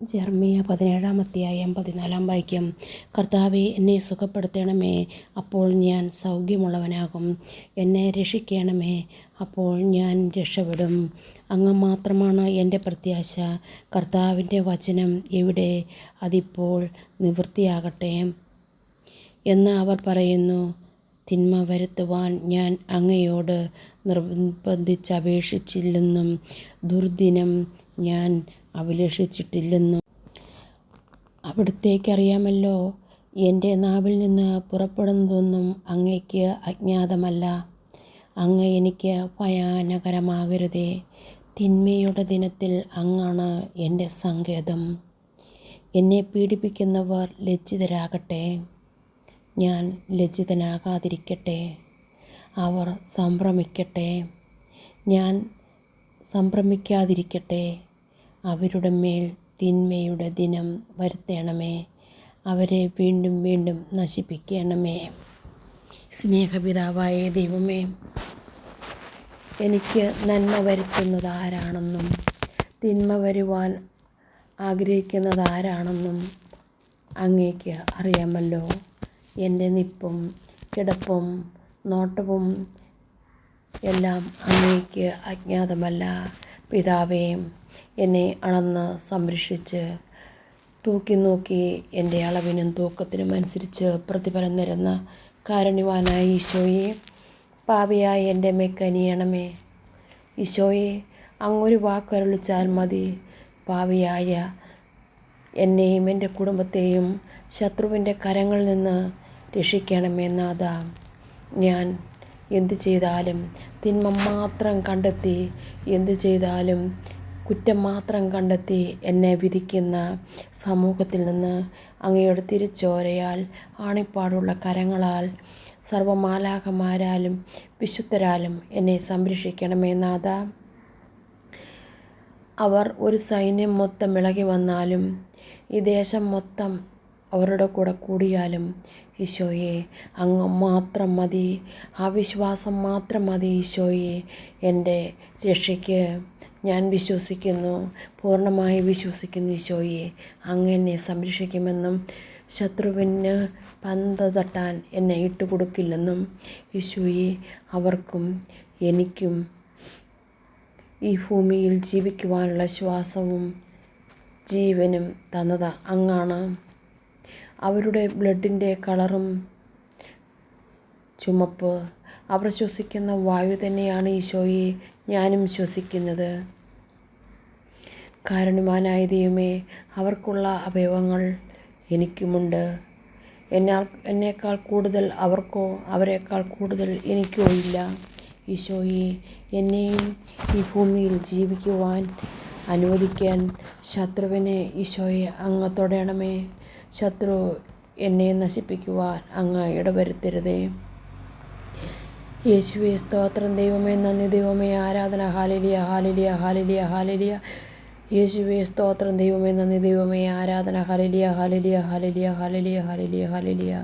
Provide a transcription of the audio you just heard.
ജെറമ്യാ 17-ാം അധ്യായം 14-ാം വാക്യം. കർത്താവേ, എന്നെ സുഖപ്പെടുത്തണമേ, അപ്പോൾ ഞാൻ സൗഖ്യമുള്ളവനാകും. എന്നെ രക്ഷിക്കണമേ, അപ്പോൾ ഞാൻ രക്ഷപ്പെടും. അങ്ങ് മാത്രമാണ് എൻ്റെ പ്രത്യാശ. കർത്താവിൻ്റെ വചനം എവിടെ? അതിപ്പോൾ നിവൃത്തിയാകട്ടെ എന്ന് അവർ പറയുന്നു. തിന്മ വരുത്തുവാൻ ഞാൻ അങ്ങയോട് നിർബന്ധിച്ചപേക്ഷിച്ചില്ലെന്നും ദുർദിനം ഞാൻ അഭിലഷിച്ചിട്ടില്ലെന്നും അവിടുത്തേക്കറിയാമല്ലോ. എൻ്റെ നാവിൽ നിന്ന് പുറപ്പെടുന്നതൊന്നും അങ്ങയ്ക്ക് അജ്ഞാതമല്ല. അങ്ങ് എനിക്ക് ഭയാനകരമാകരുതേ. തിന്മയുടെ ദിനത്തിൽ അങ്ങാണ് എൻ്റെ സങ്കേതം. എന്നെ പീഡിപ്പിക്കുന്നവർ ലജ്ജിതരാകട്ടെ, ഞാൻ ലജ്ജിതനാകാതിരിക്കട്ടെ. അവർ സംഭ്രമിക്കട്ടെ, ഞാൻ സംഭ്രമിക്കാതിരിക്കട്ടെ. അവരുടെ മേൽ തിന്മയുടെ ദിനം വരുത്തണമേ, അവരെ വീണ്ടും വീണ്ടും നശിപ്പിക്കണമേ. സ്നേഹപിതാവായ ദൈവമേ, എനിക്ക് നന്മ വരുത്തുന്നത് ആരാണെന്നും തിന്മ വരുവാൻ ആഗ്രഹിക്കുന്നത് ആരാണെന്നും അങ്ങേക്ക് അറിയാമല്ലോ. എൻ്റെ നിപ്പും കിടപ്പും നോട്ടവും എല്ലാം അങ്ങേക്ക് അജ്ഞാതമല്ല. പിതാവേ, എന്നെ അളന്ന് സംരക്ഷിച്ച് തൂക്കി നോക്കി എൻ്റെ അളവിനും തൂക്കത്തിനും അനുസരിച്ച് പ്രതിഫലം തരുന്ന കാരുണ്യവാനായ ഈശോയെ, പാപിയായ എൻ്റെ മേൽ കനിയണമേ. ഈശോയെ, അങ്ങൊരു വാക്കരുളിച്ചാൽ മതി, പാപിയായ എന്നെയും എൻ്റെ കുടുംബത്തെയും ശത്രുവിൻ്റെ കരങ്ങളിൽ നിന്ന് രക്ഷിക്കണമേ നാഥാ. ഞാൻ എന്തു ചെയ്താലും തിന്മ മാത്രം കണ്ടെത്തി, എന്തു ചെയ്താലും കുറ്റം മാത്രം കണ്ടെത്തി എന്നെ വിധിക്കുന്ന സമൂഹത്തിൽ നിന്ന് അങ്ങയുടെ തിരുച്ചോരയാൽ ആണിപ്പാടുള്ള കരങ്ങളാൽ സർവ്വമാലാഖമാരാലും വിശുദ്ധരാലും എന്നെ സംരക്ഷിക്കണമേ നാഥാ. അവർ ഒരു സൈന്യം മൊത്തം ഇളകി വന്നാലും ഈ ദേശം മൊത്തം അവരുടെ കൂടെ കൂടിയാലും ഈശോയെ, അങ്ങ് മാത്രം മതി. ആ വിശ്വാസം മാത്രം മതി ഈശോയെ. എൻ്റെ രക്ഷയ്ക്ക് ഞാൻ വിശ്വസിക്കുന്നു, പൂർണ്ണമായി വിശ്വസിക്കുന്നു ഈശോയെ. അങ്ങ് എന്നെ സംരക്ഷിക്കുമെന്നും ശത്രുവിന് പന്ത് തട്ടാൻ എന്നെ ഇട്ടുകൊടുക്കില്ലെന്നും ഈശോയെ, അവർക്കും എനിക്കും ഈ ഭൂമിയിൽ ജീവിക്കുവാനുള്ള ശ്വാസവും ജീവനും തന്നത് അങ്ങാണ്. അവരുടെ ബ്ലഡിൻ്റെ കളറും ചുമപ്പ്. അവർ ശ്വസിക്കുന്ന വായു തന്നെയാണ് ഈശോയെ ഞാനും ശ്വസിക്കുന്നത്. കാരുണ്യവാനായ ദൈവമേ, അവർക്കുള്ള അവയവങ്ങൾ എനിക്കുമുണ്ട്. എന്നേക്കാൾ കൂടുതൽ അവർക്കോ അവരെക്കാൾ കൂടുതൽ എനിക്കോ ഇല്ല. ഈശോയെ, എന്നെയും ഈ ഭൂമിയിൽ ജീവിക്കുവാൻ അനുവദിക്കാൻ ശത്രുവിനെ ഈശോയെ അങ്ങ് തൊടണമേ. ശത്രു എന്നെ നശിപ്പിക്കുവാൻ അങ്ങ് ഇടവരുത്തരുതേ. യേശുവേ, സ്തോത്രം. ദൈവമേ, നന്ദി. ദൈവമേ, ആരാധന. Hallelujah, hallelujah, hallelujah, hallelujah. യേശുവേ, സ്തോത്രം. ദൈവമേ, നന്ദി. ദൈവമേ, ആരാധന. Hallelujah, hallelujah, hallelujah, hallelujah, hallelujah, hallelujah.